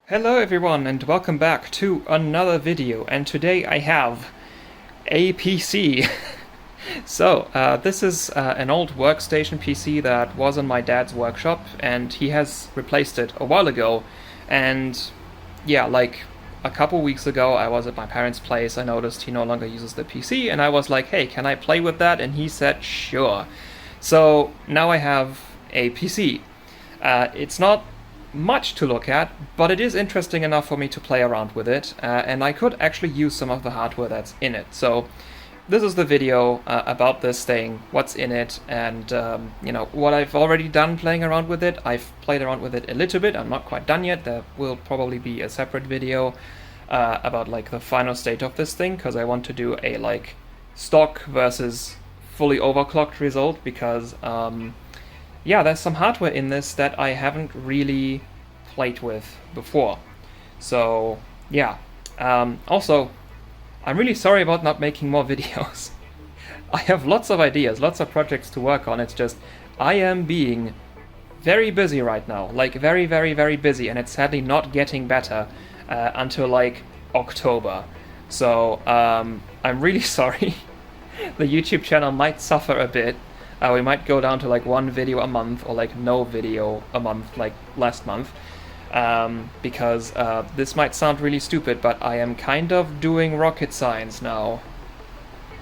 Hello everyone and welcome back to another video, and today I have a PC. This is an old workstation PC that was in my dad's workshop, and he has replaced it a while ago. And yeah, like a couple weeks ago I was at my parents' place. I noticed he no longer uses the PC, and I was like, hey, can I play with that? And he said sure. So now I have a PC. It's not much to look at, but it is interesting enough for me to play around with it, and I could actually use some of the hardware that's in it. So this is the video about this thing, what's in it, and what I've already done playing around with it. I've played around with it a little bit. I'm not quite done yet. There will probably be a separate video about like the final state of this thing, because I want to do a like stock versus fully overclocked result, because yeah, there's some hardware in this that I haven't really played with before. So yeah, also I'm really sorry about not making more videos. I have lots of ideas, lots of projects to work on. It's just I am being very busy right now, like very, very, very busy, and it's sadly not getting better until like October. So I'm really sorry. The YouTube channel might suffer a bit. We might go down to like one video a month, or like no video a month like last month, because this might sound really stupid, but I am kind of doing rocket science now.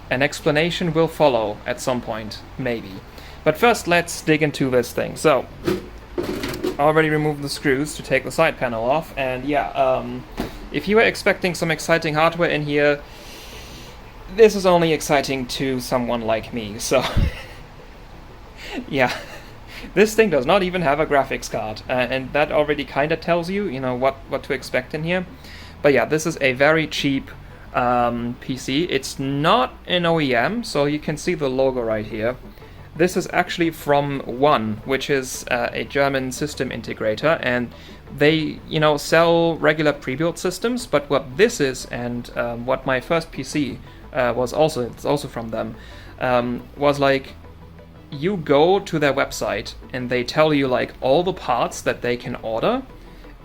An explanation will follow at some point, maybe. But first let's dig into this thing. So, I already removed the screws to take the side panel off, and yeah, if you were expecting some exciting hardware in here, this is only exciting to someone like me, so... Yeah, this thing does not even have a graphics card, and that already kind of tells you, what to expect in here. But yeah, this is a very cheap PC. It's not an OEM, so you can see the logo right here. This is actually from One, which is a German system integrator, and they, sell regular pre-built systems. But what this is, and what my first PC was also, it's also from them, was like, you go to their website and they tell you like all the parts that they can order,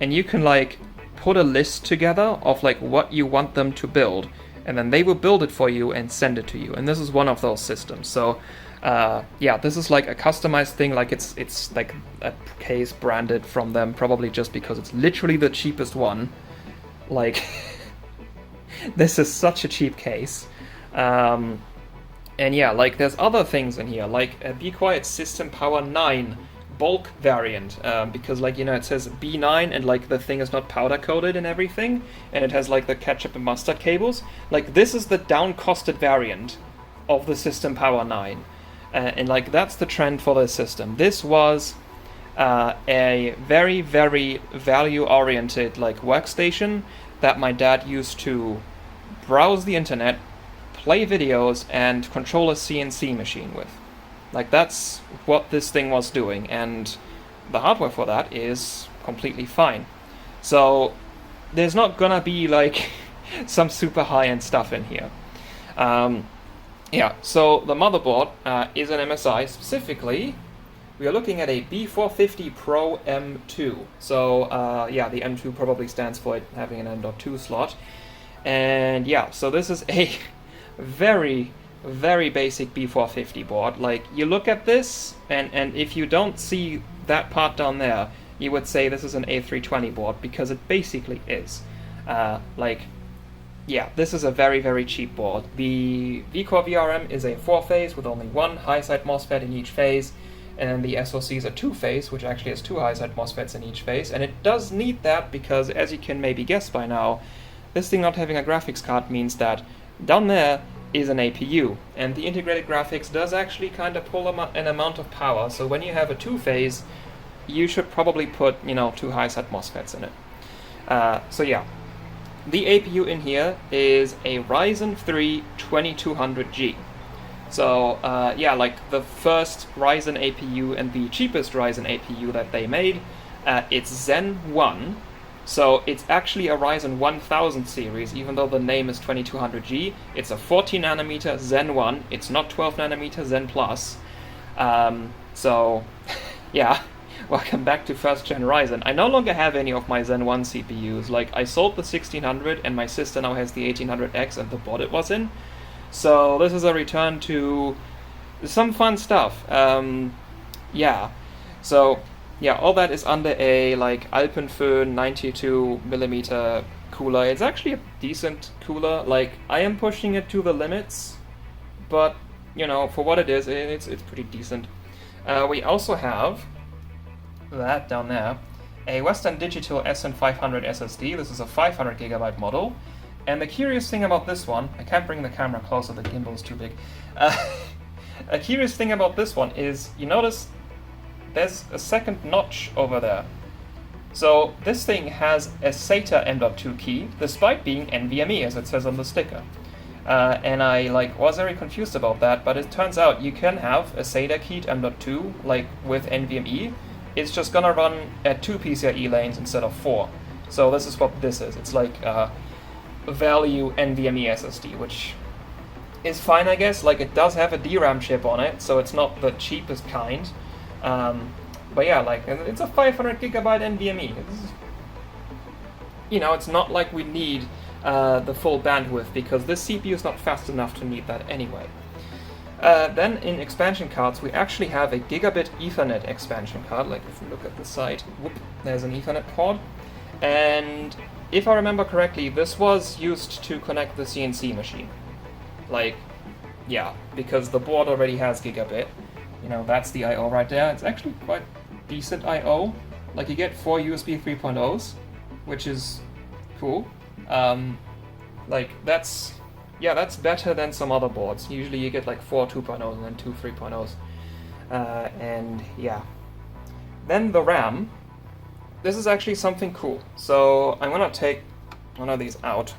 and you can like put a list together of like what you want them to build, and then they will build it for you and send it to you. And this is one of those systems. So yeah, this is like a customized thing. Like it's like a case branded from them, probably just because it's literally the cheapest one. Like this is such a cheap case. And yeah, like there's other things in here, like a Be Quiet System Power 9 bulk variant, because like, it says B9 and like the thing is not powder coated and everything, and it has like the ketchup and mustard cables. Like this is the down costed variant of the System Power 9. And like that's the trend for this system. This was a very, very value oriented like workstation that my dad used to browse the internet, play videos, and control a CNC machine with. Like that's what this thing was doing, and the hardware for that is completely fine. So there's not gonna be like some super high-end stuff in here. Yeah, so the motherboard is an MSI. Specifically, we are looking at a B450 Pro M2. So yeah, the M2 probably stands for it having an M.2 slot. And yeah, so this is a very, very basic B450 board. Like, you look at this, and if you don't see that part down there, you would say this is an A320 board, because it basically is. Like, yeah, this is a very, very cheap board. The V-Core VRM is a 4-phase with only one high-side MOSFET in each phase, and the SoC is a 2-phase, which actually has two high-side MOSFETs in each phase, and it does need that because, as you can maybe guess by now, this thing not having a graphics card means that down there is an APU, and the integrated graphics does actually kind of pull an amount of power. So when you have a 2-phase, you should probably put, two high-side MOSFETs in it. So yeah, the APU in here is a Ryzen 3 2200G. So yeah, like the first Ryzen APU and the cheapest Ryzen APU that they made, it's Zen 1. So it's actually a Ryzen 1000 series, even though the name is 2200G. It's a 14 nanometer Zen 1. It's not 12 nanometer Zen Plus. So, yeah, Welcome back to first gen Ryzen. I no longer have any of my Zen 1 CPUs. Like, I sold the 1600 and my sister now has the 1800X and the board it was in. So this is a return to some fun stuff. Yeah. So, yeah, all that is under a, like, Alpenföhn 92mm cooler. It's actually a decent cooler. Like, I am pushing it to the limits, but, you know, for what it is, it's pretty decent. We also have that down there, a Western Digital SN500 SSD. This is a 500GB model. And the curious thing about this one, I can't bring the camera closer, the gimbal is too big. A curious thing about this one is, you notice there's a second notch over there. So this thing has a SATA M.2 key, despite being NVMe, as it says on the sticker. And I was very confused about that, but it turns out you can have a SATA keyed M.2 with NVMe. It's just gonna run at 2 PCIe lanes instead of 4. So this is what this is. It's like a value NVMe SSD, which is fine, I guess. Like, it does have a DRAM chip on it, so it's not the cheapest kind. But yeah, it's a 500GB NVMe. It's not like we need the full bandwidth, because this CPU is not fast enough to need that anyway. Then in expansion cards, we actually have a gigabit Ethernet expansion card. Like, if we look at the side, whoop, there's an Ethernet port. And if I remember correctly, this was used to connect the CNC machine. Yeah, because the board already has gigabit. That's the I/O right there. It's actually quite decent I/O. You get 4 USB 3.0s, which is cool. That's better than some other boards. Usually you get 4 2.0s and then 2 3.0s. And yeah. Then the RAM. This is actually something cool. So I'm gonna take one of these out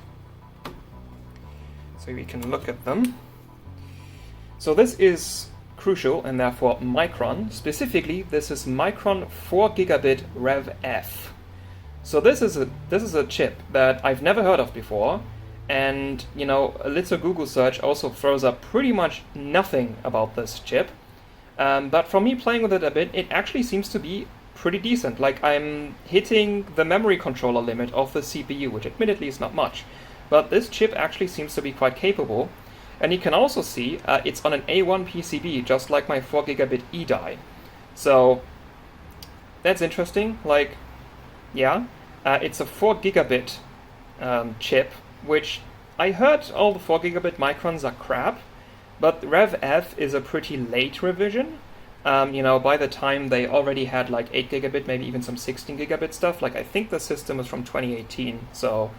so we can look at them. So this is crucial and therefore Micron. Specifically, this is Micron 4GB Rev.F. So this is a chip that I've never heard of before. And, a little Google search also throws up pretty much nothing about this chip. But from me playing with it a bit, it actually seems to be pretty decent. I'm hitting the memory controller limit of the CPU, which admittedly is not much. But this chip actually seems to be quite capable. And you can also see it's on an A1 PCB, just like my 4GB E die. So that's interesting. It's a 4GB chip, which I heard all the 4GB Microns are crap, but Rev.F is a pretty late revision. By the time they already had 8GB, maybe even some 16GB stuff. I think the system is from 2018, so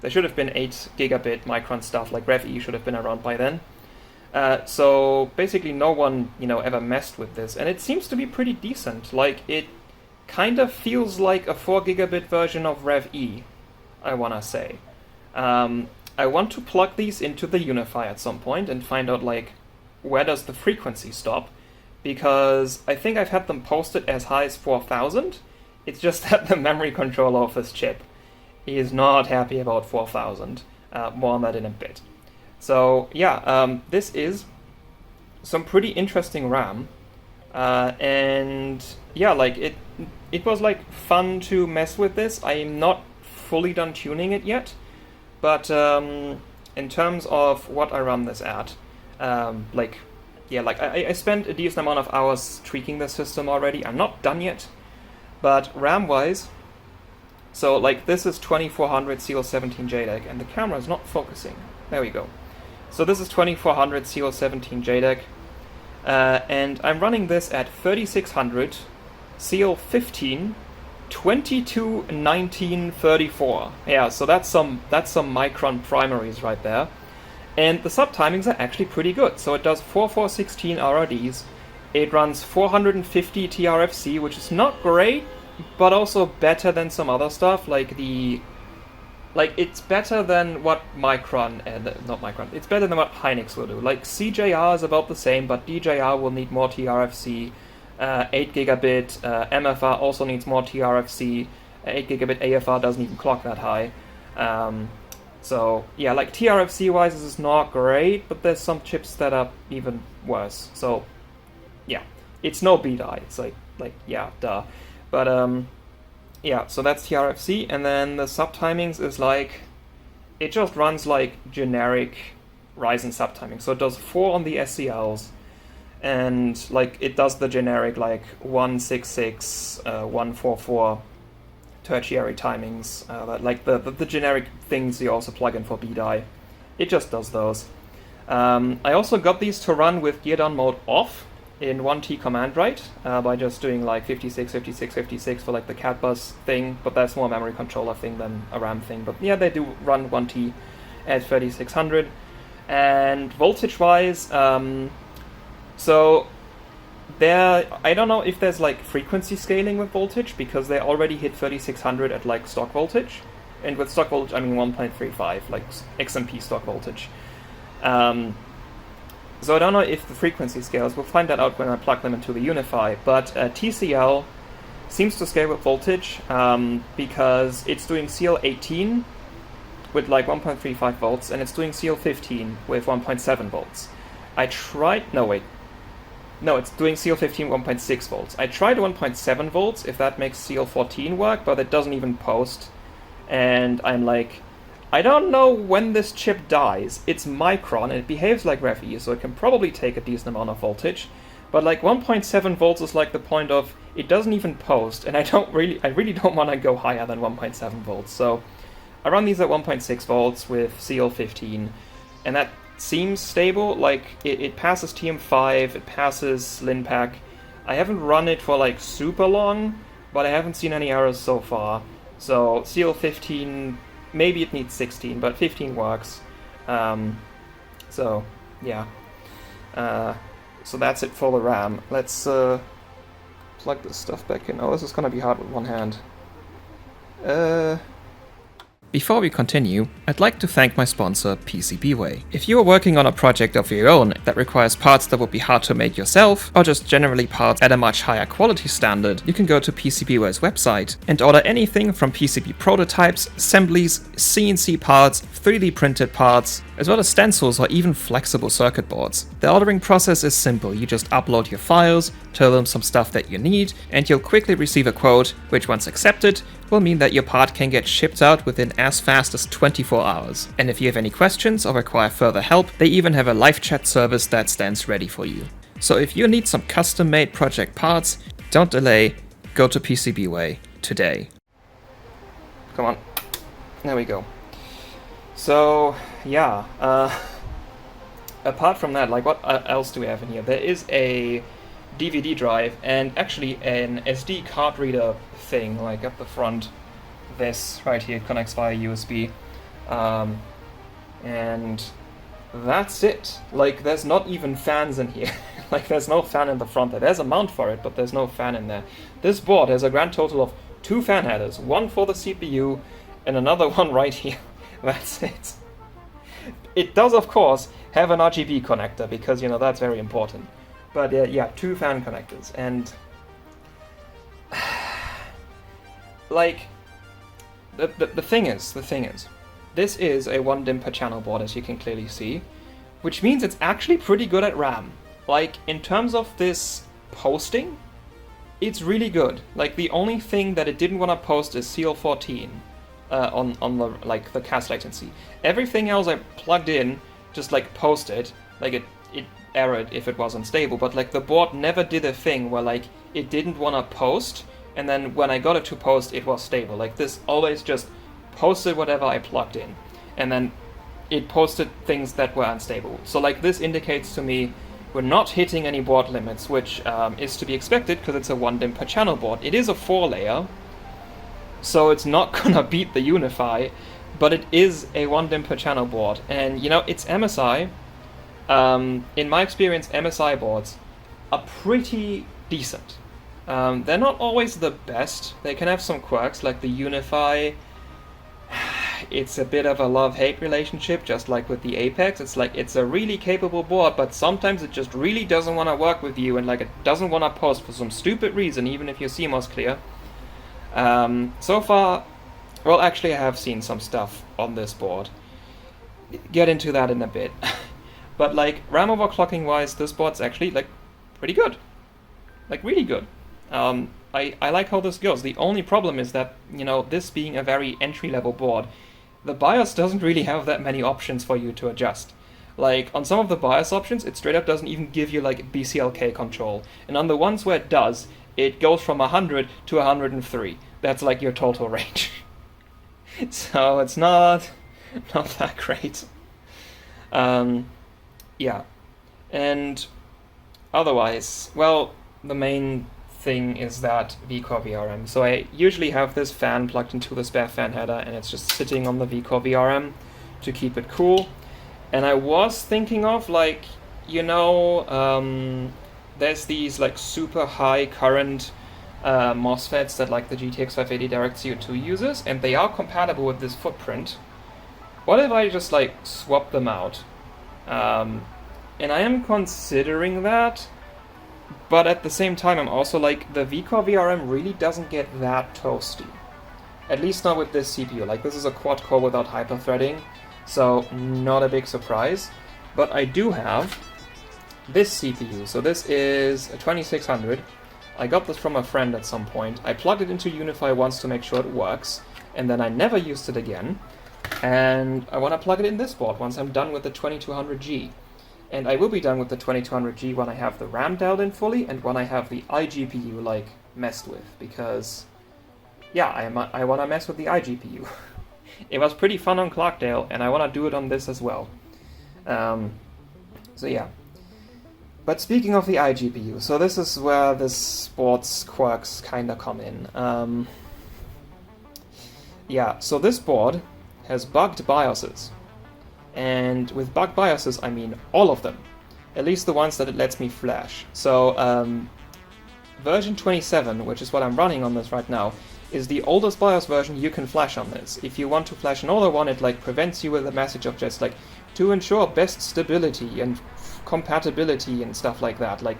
there should have been 8GB Micron stuff. Rev.E should have been around by then. So basically no one, ever messed with this, and it seems to be pretty decent. It kind of feels like a 4GB version of Rev.E, I wanna say. I want to plug these into the Unify at some point and find out, where does the frequency stop? Because I think I've had them posted as high as 4000. It's just that the memory controller of this chip is not happy about 4000. More on that in a bit. So, yeah, this is some pretty interesting RAM. And, yeah, it was, fun to mess with this. I'm not fully done tuning it yet. But in terms of what I run this at, I spent a decent amount of hours tweaking the system already. I'm not done yet, but RAM-wise, so this is 2400 CL17 JDEC, and the camera is not focusing. There we go. So this is 2400 CL17 JDEC, and I'm running this at 3600 CL15. 221934. Yeah, so that's some Micron primaries right there. And the subtimings are actually pretty good. So it does 4416 RRDs. It runs 450 TRFC, which is not great, but also better than some other stuff. It's better than what it's better than what Hynix will do. CJR is about the same, but DJR will need more TRFC. 8GB MFR also needs more TRFC. 8GB AFR doesn't even clock that high. So yeah, TRFC wise, this is not great, but there's some chips that are even worse. So yeah, it's no B-die. It's yeah, duh. But yeah, so that's the RFC, and then the subtimings is like, it just runs like generic Ryzen subtiming. So it does 4 on the SCLs, and like it does the generic like 166, 144 tertiary timings, that like the generic things you also plug in for BDI. It just does those. I also got these to run with gear down mode off in 1T command write by just doing like 56, 56, 56 for like the cat bus thing, but that's more a memory controller thing than a RAM thing. But yeah, they do run 1T at 3600. And voltage wise, so there, I don't know if there's like frequency scaling with voltage, because they already hit 3600 at like stock voltage. And with stock voltage, I mean 1.35, like XMP stock voltage. So I don't know if the frequency scales. We'll find that out when I plug them into the Unify. But TCL seems to scale with voltage because it's doing CL18 with like 1.35 volts, and it's doing CL15 with 1.7 volts. I tried... No, wait. No, it's doing CL15 1.6 volts. I tried 1.7 volts, if that makes CL14 work, but it doesn't even post. And I'm like, I don't know when this chip dies. It's Micron, and it behaves like Rev.F, so it can probably take a decent amount of voltage. But like 1.7 volts is like the point of, it doesn't even post, and I really don't want to go higher than 1.7 volts. So I run these at 1.6 volts with CL15, and that seems stable. Like it passes TM5, it passes LinPack. I haven't run it for like super long, but I haven't seen any errors so far. So CL15, maybe it needs 16, but 15 works. So yeah. So that's it for the RAM. Let's plug this stuff back in. Oh, this is gonna be hard with one hand. Before we continue, I'd like to thank my sponsor, PCBWay. If you are working on a project of your own that requires parts that would be hard to make yourself, or just generally parts at a much higher quality standard, you can go to PCBWay's website and order anything from PCB prototypes, assemblies, CNC parts, 3D printed parts, as well as stencils or even flexible circuit boards. The ordering process is simple. You just upload your files, tell them some stuff that you need, and you'll quickly receive a quote, which once accepted, will mean that your part can get shipped out within as fast as 24 hours. And if you have any questions or require further help, they even have a live chat service that stands ready for you. So if you need some custom-made project parts, don't delay, go to PCBWay today. Come on, there we go. So yeah, apart from that, like what else do we have in here? There is a DVD drive and actually an SD card reader thing, like at the front. This right here connects via USB, and that's it. Like there's not even fans in here. Like there's no fan in the front there. There's a mount for it, but there's no fan in there. This board has a grand total of 2 fan headers, one for the CPU and another one right here. That's it. It does, of course, have an RGB connector because, you know, that's very important. But yeah, 2 fan connectors. And like the thing is, this is a 1 DIMM per channel board, as you can clearly see, which means it's actually pretty good at RAM. Like in terms of this posting, it's really good. Like the only thing that it didn't want to post is CL14. On the like the cast latency. Everything else I plugged in just like posted, like it errored if it was unstable, but like the board never did a thing where like it didn't want to post, and then when I got it to post it was stable. Like this always just posted whatever I plugged in, and then it posted things that were unstable. So like this indicates to me we're not hitting any board limits, which is to be expected because it's a 1 DIMM per channel board. It is a 4-layer, so it's not gonna beat the Unify, but it is a 1 DIMM per channel board. And you know, it's MSI. In my experience, MSI boards are pretty decent. They're not always the best. They can have some quirks, like the Unify. It's a bit of a love-hate relationship, just like with the Apex. It's like, it's a really capable board, but sometimes it just really doesn't want to work with you, and like it doesn't want to post for some stupid reason, even if your CMOS clear. So far, well, actually I have seen some stuff on this board. Get into that in a bit. But like RAM overclocking wise, this board's actually like pretty good. Like really good. I like how this goes. The only problem is that, you know, this being a very entry-level board, the BIOS doesn't really have that many options for you to adjust. Like, on some of the BIOS options, it straight up doesn't even give you, like, BCLK control. And on the ones where it does, it goes from 100 to 103. That's, like, your total range. So it's not that great. Yeah. And otherwise, well, the main thing is that vCore VRM. So I usually have this fan plugged into the spare fan header, and it's just sitting on the vCore VRM to keep it cool. And I was thinking of, like, you know, there's these, like, super high current MOSFETs that, like, the GTX 580 Direct CO2 uses, and they are compatible with this footprint. What if I just, like, swap them out? And I am considering that, but at the same time I'm also like, the vCore VRM really doesn't get that toasty. At least not with this CPU. Like, this is a quad core without hyperthreading, so not a big surprise. But I do have this CPU. So this is a 2600. I got this from a friend at some point. I plugged it into UniFi once to make sure it works, and then I never used it again. And I want to plug it in this board once I'm done with the 2200G. And I will be done with the 2200G when I have the RAM dialed in fully and when I have the iGPU, like, messed with. Because, yeah, I want to mess with the iGPU. It was pretty fun on Clarkdale, and I want to do it on this as well. So yeah. But speaking of the iGPU, so this is where this board's quirks kind of come in. Yeah, so this board has bugged BIOSes. And with bugged BIOSes, I mean all of them. At least the ones that it lets me flash. So, version 27, which is what I'm running on this right now, is the oldest BIOS version you can flash on this. If you want to flash an older one, it, like, prevents you with a message of just, like, to ensure best stability and compatibility and stuff like that. Like,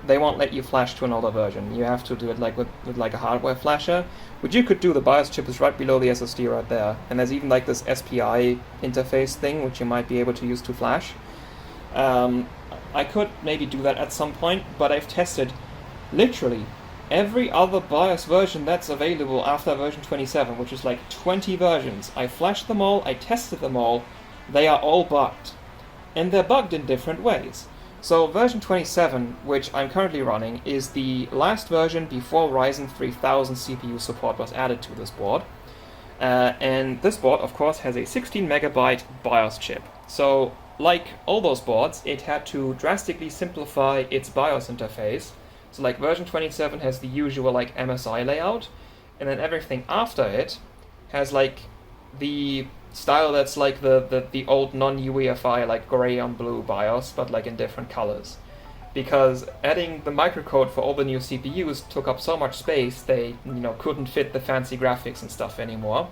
they won't let you flash to an older version. You have to do it, like, with like a hardware flasher, which you could do. The BIOS chip is right below the SSD right there, and there's even, like, this SPI interface thing which you might be able to use to flash. I could maybe do that at some point, but I've tested literally every other BIOS version that's available after version 27, which is like 20 versions. I flashed them all, I tested them all, they are all bugged. And they're bugged in different ways. So version 27, which I'm currently running, is the last version before Ryzen 3000 CPU support was added to this board. And this board, of course, has a 16 megabyte BIOS chip. So, like all those boards, it had to drastically simplify its BIOS interface. So, like, version 27 has the usual, like, MSI layout, and then everything after it has, like, the style that's like the old non-UEFI, like, gray on blue BIOS, but, like, in different colors. Because adding the microcode for all the new CPUs took up so much space, they, you know, couldn't fit the fancy graphics and stuff anymore.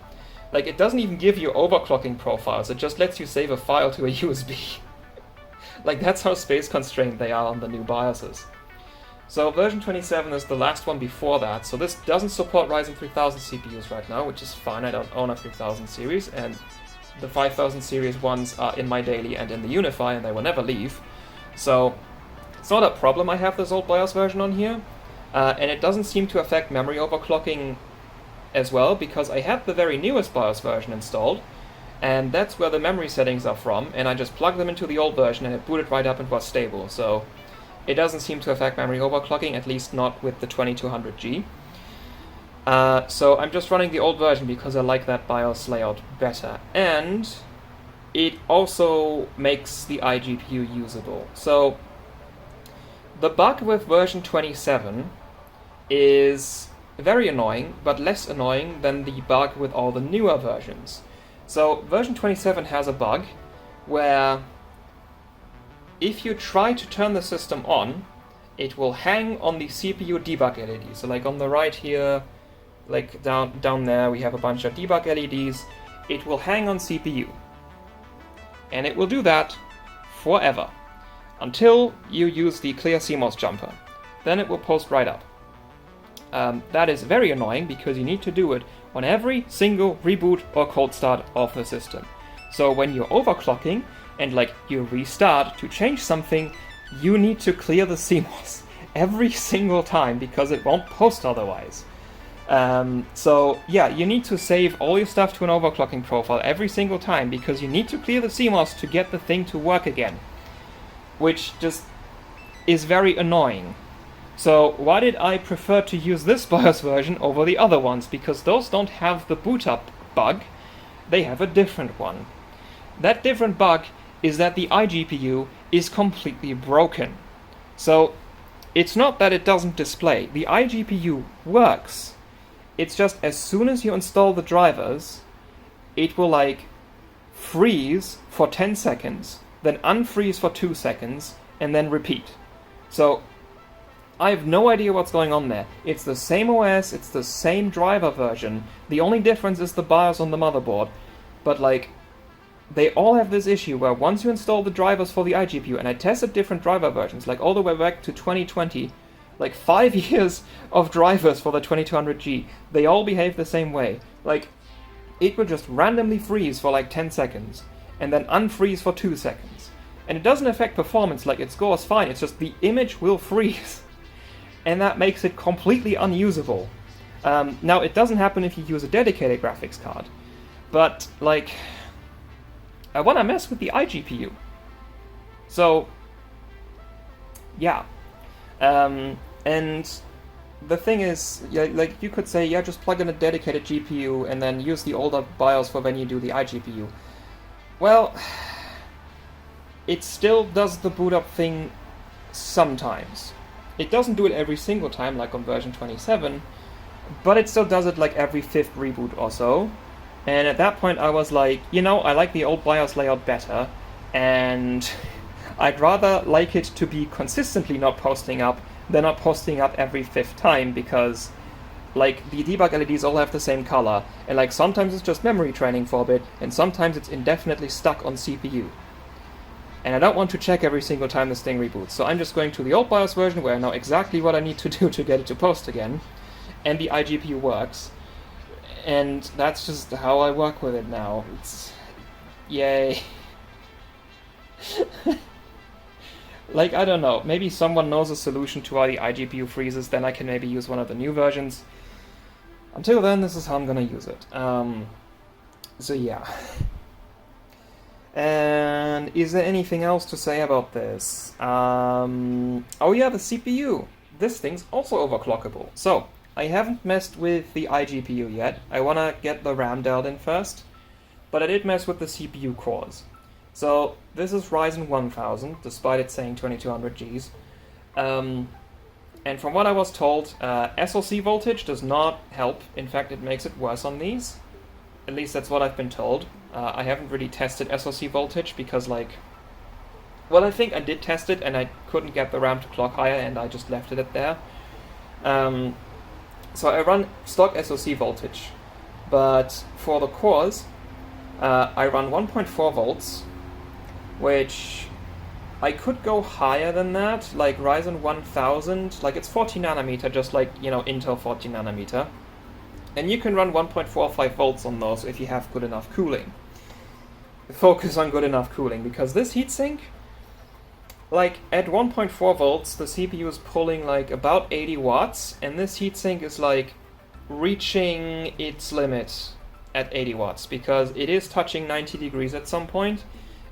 Like, it doesn't even give you overclocking profiles, it just lets you save a file to a USB. Like, that's how space constrained they are on the new BIOSes. So version 27 is the last one before that, so this doesn't support Ryzen 3000 CPUs right now, which is fine. I don't own a 3000 series, and the 5000 series ones are in my daily and in the UniFi, and they will never leave. So it's not a problem I have this old BIOS version on here, and it doesn't seem to affect memory overclocking as well, because I had the very newest BIOS version installed, and that's where the memory settings are from, and I just plugged them into the old version and it booted right up and was stable. So it doesn't seem to affect memory overclocking, at least not with the 2200G. So I'm just running the old version because I like that BIOS layout better. And it also makes the iGPU usable. So the bug with version 27 is very annoying, but less annoying than the bug with all the newer versions. So version 27 has a bug where if you try to turn the system on, it will hang on the CPU debug LED. So, like, on the right here, like down there, we have a bunch of debug LEDs. It will hang on CPU. And it will do that forever, until you use the clear CMOS jumper. Then it will post right up. That is very annoying because you need to do it on every single reboot or cold start of the system. So when you're overclocking, and, like, you restart to change something, you need to clear the CMOS. every single time because it won't post otherwise. So yeah, you need to save all your stuff to an overclocking profile every single time because you need to clear the CMOS to get the thing to work again, which just is very annoying. So why did I prefer to use this BIOS version over the other ones? Because those don't have the boot up bug, they have a different one. That different bug is that the iGPU is completely broken. So it's not that it doesn't display, the iGPU works. It's just as soon as you install the drivers, it will like freeze for 10 seconds, then unfreeze for 2 seconds, and then repeat. So I have no idea what's going on there. It's the same OS, it's the same driver version. The only difference is the BIOS on the motherboard. But like, they all have this issue where once you install the drivers for the iGPU, and I tested different driver versions, like all the way back to 2020, like 5 years of drivers for the 2200G, they all behave the same way. Like, it will just randomly freeze for like 10 seconds, and then unfreeze for 2 seconds. And it doesn't affect performance, like it scores fine, it's just the image will freeze. And that makes it completely unusable. Now, it doesn't happen if you use a dedicated graphics card, but like, I want to mess with the iGPU. So, yeah. And the thing is, yeah, like you could say, yeah, just plug in a dedicated GPU and then use the older BIOS for when you do the iGPU. Well, it still does the boot up thing sometimes. It doesn't do it every single time, like on version 27, but it still does it like every 5th reboot or so. And at that point I was like, you know, I like the old BIOS layout better, and I'd rather like it to be consistently not posting up than not posting up every 5th time, because like the debug LEDs all have the same color, and like sometimes it's just memory training for a bit, and sometimes it's indefinitely stuck on CPU. And I don't want to check every single time this thing reboots, so I'm just going to the old BIOS version where I know exactly what I need to do to get it to post again, and the iGPU works. And that's just how I work with it now. It's... yay. Like, I don't know, maybe someone knows a solution to why the iGPU freezes, then I can maybe use one of the new versions. Until then, this is how I'm gonna use it. So yeah. And is there anything else to say about this? Oh yeah, the CPU. This thing's also overclockable. So, I haven't messed with the iGPU yet. I wanna get the RAM dialed in first. But I did mess with the CPU cores. So, this is Ryzen 1000, despite it saying 2200Gs. And from what I was told, SoC voltage does not help. In fact, it makes it worse on these. At least that's what I've been told. I haven't really tested SoC voltage because, like... well, I think I did test it and I couldn't get the RAM to clock higher and I just left it at there. So I run stock SoC voltage. But for the cores, I run 1.4 volts, which I could go higher than that, like Ryzen 1000, like it's 40 nanometer, just like, you know, Intel 40 nanometer. And you can run 1.45 volts on those if you have good enough cooling. Focus on good enough cooling, because this heatsink, like at 1.4 volts, the CPU is pulling like about 80 watts, and this heatsink is like reaching its limit at 80 watts, because it is touching 90 degrees at some point,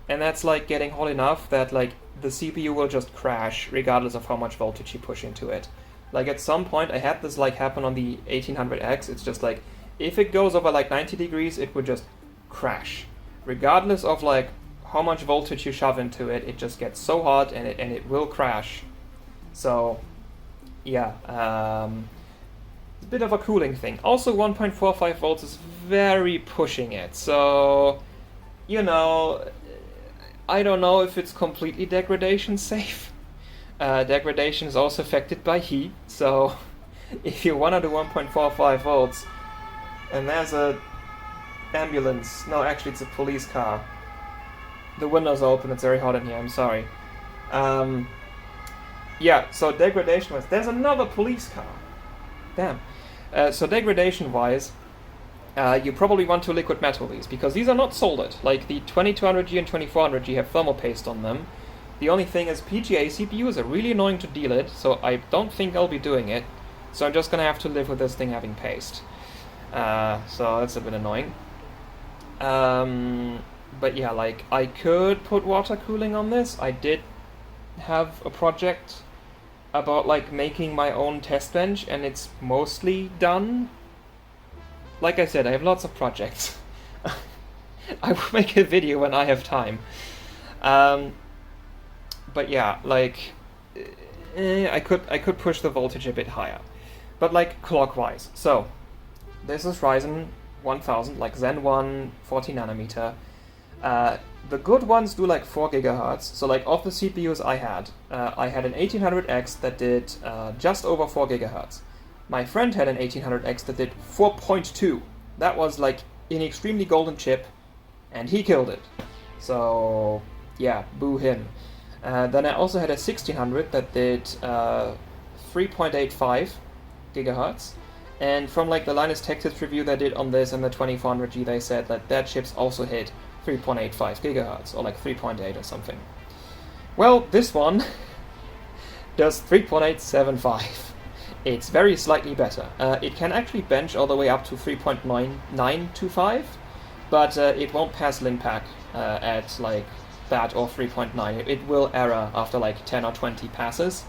and that's like getting hot enough that like the CPU will just crash regardless of how much voltage you push into it. Like at some point, I had this like happen on the 1800X, it's just like, if it goes over like 90 degrees, it would just crash. Regardless of like how much voltage you shove into it, it just gets so hot and it will crash. So, yeah, it's a bit of a cooling thing. Also, 1.45 volts is very pushing it, so, you know, I don't know if it's completely degradation safe. Degradation is also affected by heat, so if you want to do 1.45 volts, and there's a ambulance, no, actually it's a police car. The windows are open, it's very hot in here, I'm sorry. Yeah, so degradation-wise, there's another police car. Damn. So degradation-wise, you probably want to liquid metal these, because these are not soldered. Like the 2200G and 2400G have thermal paste on them, The only thing is PGA CPUs are really annoying to deal with, so I don't think I'll be doing it. So I'm just gonna have to live with this thing having paste. So that's a bit annoying. But yeah, like, I could put water cooling on this. I did have a project about, like, making my own test bench, and it's mostly done. Like I said, I have lots of projects. I will make a video when I have time. But yeah, like, I could push the voltage a bit higher. But like, clockwise. So, this is Ryzen 1000, like Zen 1, 40 nanometer. The good ones do like 4 gigahertz. So like, of the CPUs I had an 1800X that did just over 4 gigahertz. My friend had an 1800X that did 4.2. That was like an extremely golden chip, and he killed it. So yeah, boo him. Then I also had a 1600 that did 3.85 gigahertz. And from like the Linus Tech Tips review they did on this and the 2400G, they said that their chips also hit 3.85 gigahertz, or like 3.8 or something. Well, this one does 3.875. It's very slightly better. It can actually bench all the way up to 3.9925, but it won't pass LinPack at like that or 3.9. It will error after like 10 or 20 passes.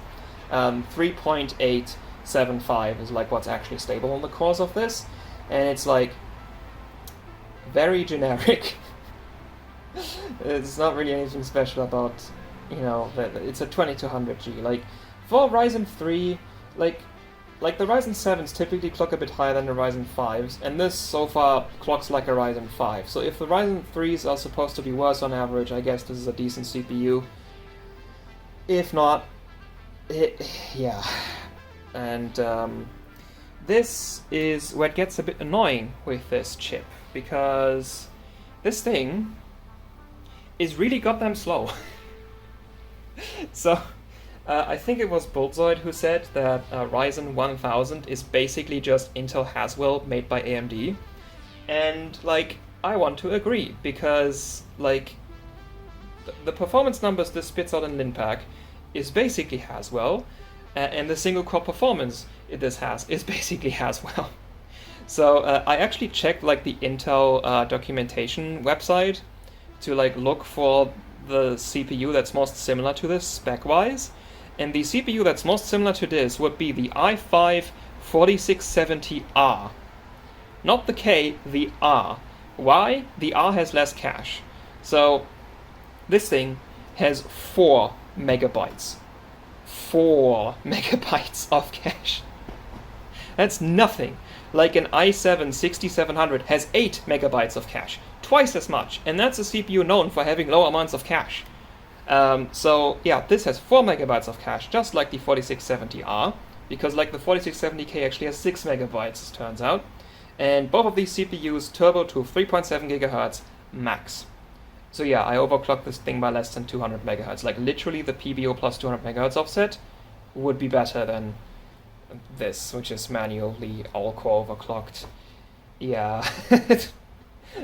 3.875 is like what's actually stable on the cores of this, and it's like very generic. It's not really anything special about, you know, it's a 2200G. Like, for Ryzen 3, like the Ryzen 7s typically clock a bit higher than the Ryzen 5s, and this so far clocks like a Ryzen 5. So if the Ryzen 3s are supposed to be worse on average, I guess this is a decent CPU. If not, yeah. And this is where it gets a bit annoying with this chip, because this thing is really goddamn slow. So, I think it was Bullzoid who said that Ryzen 1000 is basically just Intel Haswell made by AMD. And, like, I want to agree, because, like, the performance numbers this spits out in LinPack is basically Haswell, and the single core performance this has is basically Haswell. So, I actually checked, like, the Intel documentation website to, like, look for the CPU that's most similar to this spec-wise. And the CPU that's most similar to this would be the i5 4670R. Not the K, the R. Why? The R has less cache. So, this thing has 4 megabytes. 4 megabytes of cache. That's nothing. Like an i7 6700 has 8 megabytes of cache. Twice as much. And that's a CPU known for having low amounts of cache. So yeah, this has 4 megabytes of cache, just like the 4670R, because like the 4670K actually has 6 megabytes, it turns out. And both of these CPUs turbo to 3.7 gigahertz max. So yeah, I overclocked this thing by less than 200 megahertz. Like literally the PBO plus 200 megahertz offset would be better than this, which is manually all-core overclocked. Yeah.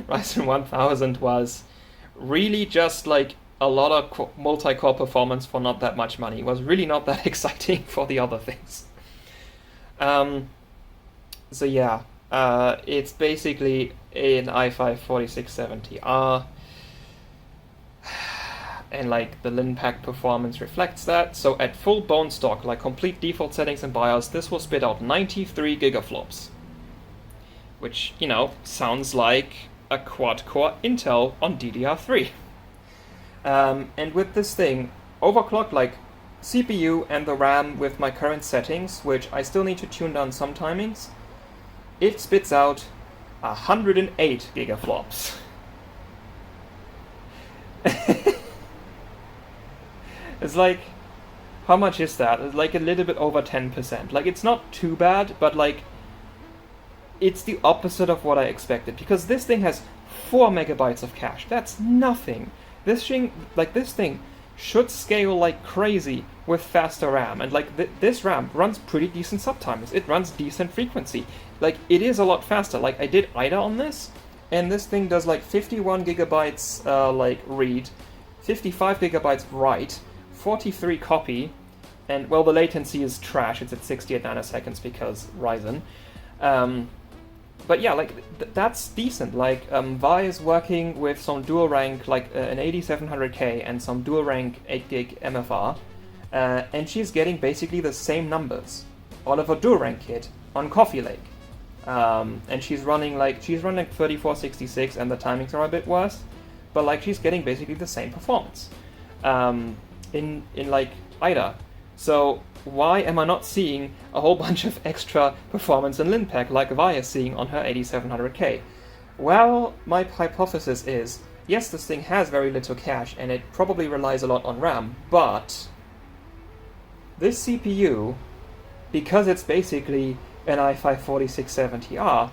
Ryzen 1000 was really just like a lot of multi-core performance for not that much money. It was really not that exciting for the other things. So yeah, it's basically an i5 4670R, and like the LinPack performance reflects that. So at full bone stock, like complete default settings and BIOS, this will spit out 93 gigaflops, which, you know, sounds like a quad-core Intel on DDR3. And with this thing, overclocked like CPU and the RAM with my current settings, which I still need to tune down some timings, it spits out 108 gigaflops. It's like, how much is that? It's like a little bit over 10%. Like, it's not too bad, but like, it's the opposite of what I expected, because this thing has 4 megabytes of cache. That's nothing. This thing should scale like crazy with faster RAM, and like this RAM runs pretty decent subtimers. It runs decent frequency. Like, it is a lot faster. Like, I did IDA on this, and this thing does like 51 gigabytes like read, 55 gigabytes write, 43 copy, and well, the latency is trash. It's at 68 nanoseconds because Ryzen. But yeah, like that's decent. Like Vi is working with some dual rank, like an 8700K and some dual rank 8 gig MFR, and she's getting basically the same numbers out of a dual rank kit on Coffee Lake. And she's running 3466, and the timings are a bit worse, but like she's getting basically the same performance in like IDA. So why am I not seeing a whole bunch of extra performance in Linpack like Vi is seeing on her 8700K? Well, my hypothesis is, yes, this thing has very little cache and it probably relies a lot on RAM, but this CPU, because it's basically an i5-4670R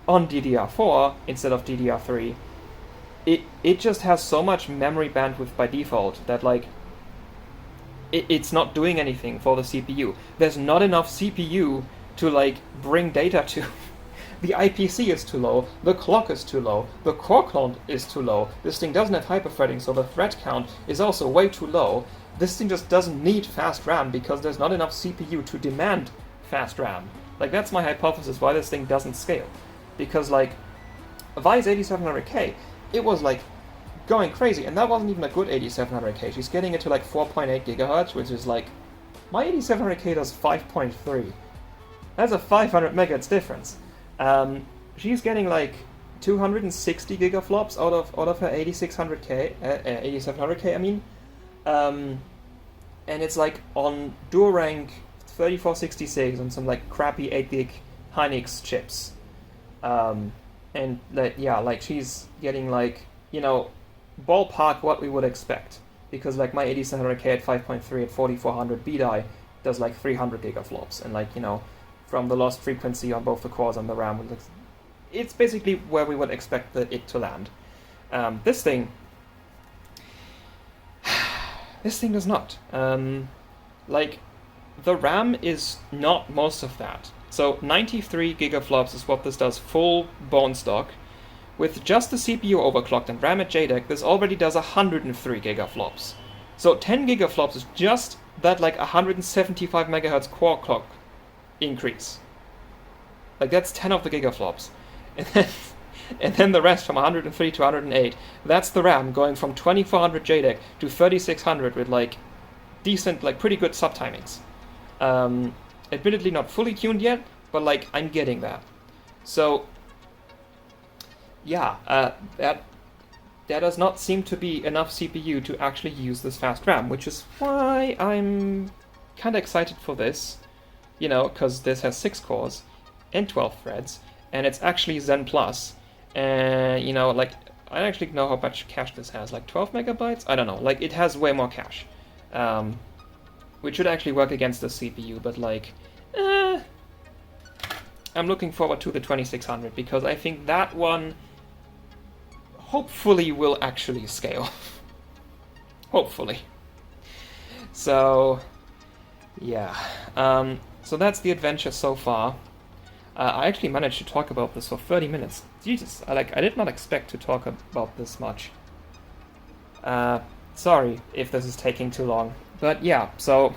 on DDR4 instead of DDR3, it just has so much memory bandwidth by default that like it's not doing anything for the CPU. There's not enough CPU to like bring data to. The IPC is too low, the clock is too low, the core count is too low, this thing doesn't have hyperthreading, so the thread count is also way too low. This thing just doesn't need fast RAM because there's not enough CPU to demand fast RAM. Like, that's my hypothesis why this thing doesn't scale. Because like Vi's 8700K, it was like going crazy, and that wasn't even a good 8700K. She's getting it to like 4.8 gigahertz, which is like, my 8700K does 5.3. That's a 500 megahertz difference. She's getting like 260 gigaflops out of her 8700K, I mean. And it's like on dual rank 3466 on some like crappy 8 gig Hynix chips. And yeah, like she's getting like, you know, ballpark what we would expect, because like my 8700K at 5.3 at 4400 BDI does like 300 gigaflops, and like, you know, from the lost frequency on both the cores and the RAM, it's basically where we would expect it to land. This thing does not. Like, the RAM is not most of that. So 93 gigaflops is what this does full bone stock. With just the CPU overclocked and RAM at JDEC, this already does 103 gigaflops. So 10 gigaflops is just that like 175 megahertz core clock increase. Like, that's 10 of the gigaflops. And then the rest from 103 to 108, that's the RAM going from 2400 JDEC to 3600 with like decent, like pretty good subtimings. Admittedly not fully tuned yet, but like I'm getting that. So yeah, that does not seem to be enough CPU to actually use this fast RAM, which is why I'm kind of excited for this, you know, because this has 6 cores and 12 threads, and it's actually Zen Plus, and you know, like, I don't actually know how much cache this has, like 12 megabytes? I don't know, like it has way more cache, which should actually work against the CPU, but like, I'm looking forward to the 2600, because I think that one hopefully will actually scale. Hopefully. So yeah, so that's the adventure so far. I actually managed to talk about this for 30 minutes. Jesus, I did not expect to talk about this much. Sorry if this is taking too long. But yeah, so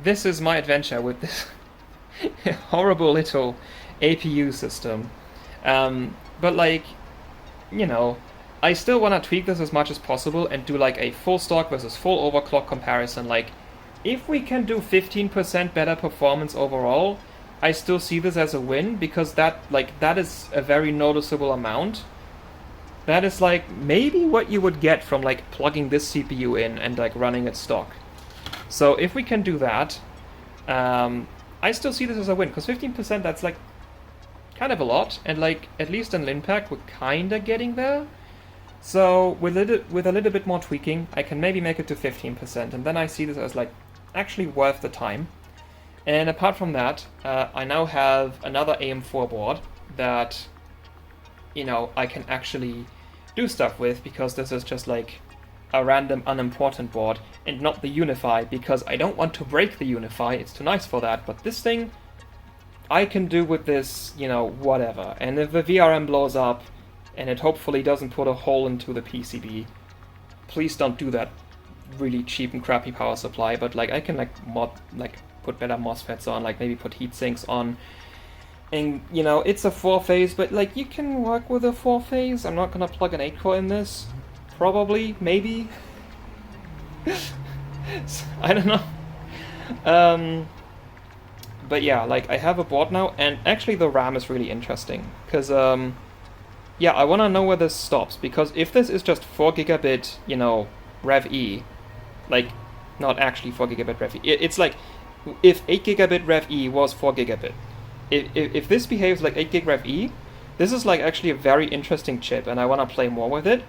this is my adventure with this horrible little APU system. But like, you know, I still want to tweak this as much as possible and do like a full stock versus full overclock comparison. Like, if we can do 15% better performance overall, I still see this as a win, because that is a very noticeable amount. That is like maybe what you would get from like plugging this CPU in and like running it stock. So if we can do that, I still see this as a win, because 15%, that's like kind of a lot, and like at least in Linpack we're kinda getting there. So with a little bit more tweaking, I can maybe make it to 15%, and then I see this as like actually worth the time. And apart from that, I now have another AM4 board that, you know, I can actually do stuff with, because this is just like a random unimportant board and not the Unify, because I don't want to break the Unify, it's too nice for that, but this thing I can do with this, you know, whatever. And if the VRM blows up and it hopefully doesn't put a hole into the PCB, please don't do that. really cheap and crappy power supply, but like I can put better MOSFETs on, like maybe put heat sinks on. And, you know, it's a 4-phase, but, like, you can work with a 4-phase. I'm not gonna plug an 8-core in this. Probably, maybe. I don't know. But yeah, like, I have a board now, and actually the RAM is really interesting. Because, yeah, I wanna know where this stops. Because if this is just 4 gigabit, you know, Rev.E, like, not actually 4 gigabit Rev.E. It's like, if 8 gigabit Rev.E was 4 gigabit. If this behaves like 8 gig Rev.E, this is like actually a very interesting chip, and I want to play more with it.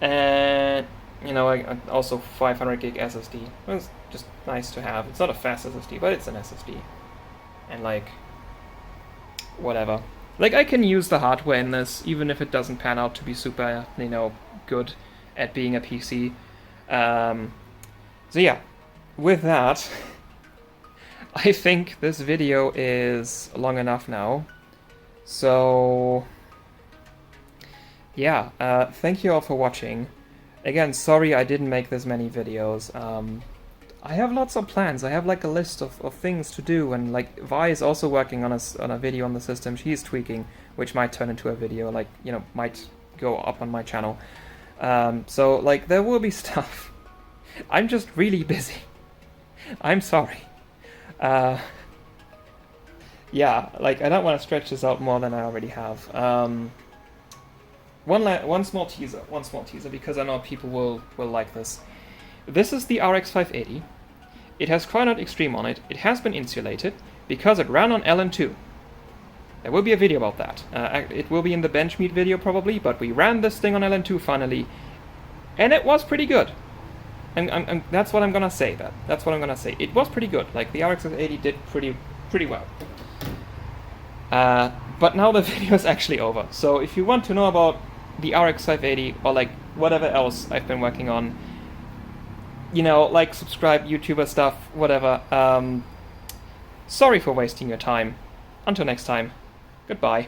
And you know, I also 500 gig SSD. It's just nice to have. It's not a fast SSD, but it's an SSD. And like, whatever. Like I can use the hardware in this, even if it doesn't pan out to be super, you know, good at being a PC. So yeah, with that. I think this video is long enough now. So, yeah, thank you all for watching. Again, sorry I didn't make this many videos. I have lots of plans. I have like a list of things to do, and like Vi is also working on a video on the system. She's tweaking, which might turn into a video, like, you know, might go up on my channel. So, like, there will be stuff. I'm just really busy. I'm sorry. Yeah, like I don't want to stretch this out more than I already have. One small teaser, because I know people will like this. This is the RX 580. It has Chronout Extreme on it. It has been insulated because it ran on LN2. There will be a video about that. It will be in the Benchmeat video probably, but we ran this thing on LN2 finally, and it was pretty good. And that's what I'm gonna say. That's what I'm gonna say. It was pretty good. Like the RX 580 did pretty well. But now the video is actually over. So if you want to know about the RX 580 or like whatever else I've been working on, you know, like subscribe, YouTuber stuff, whatever. Sorry for wasting your time. Until next time, goodbye.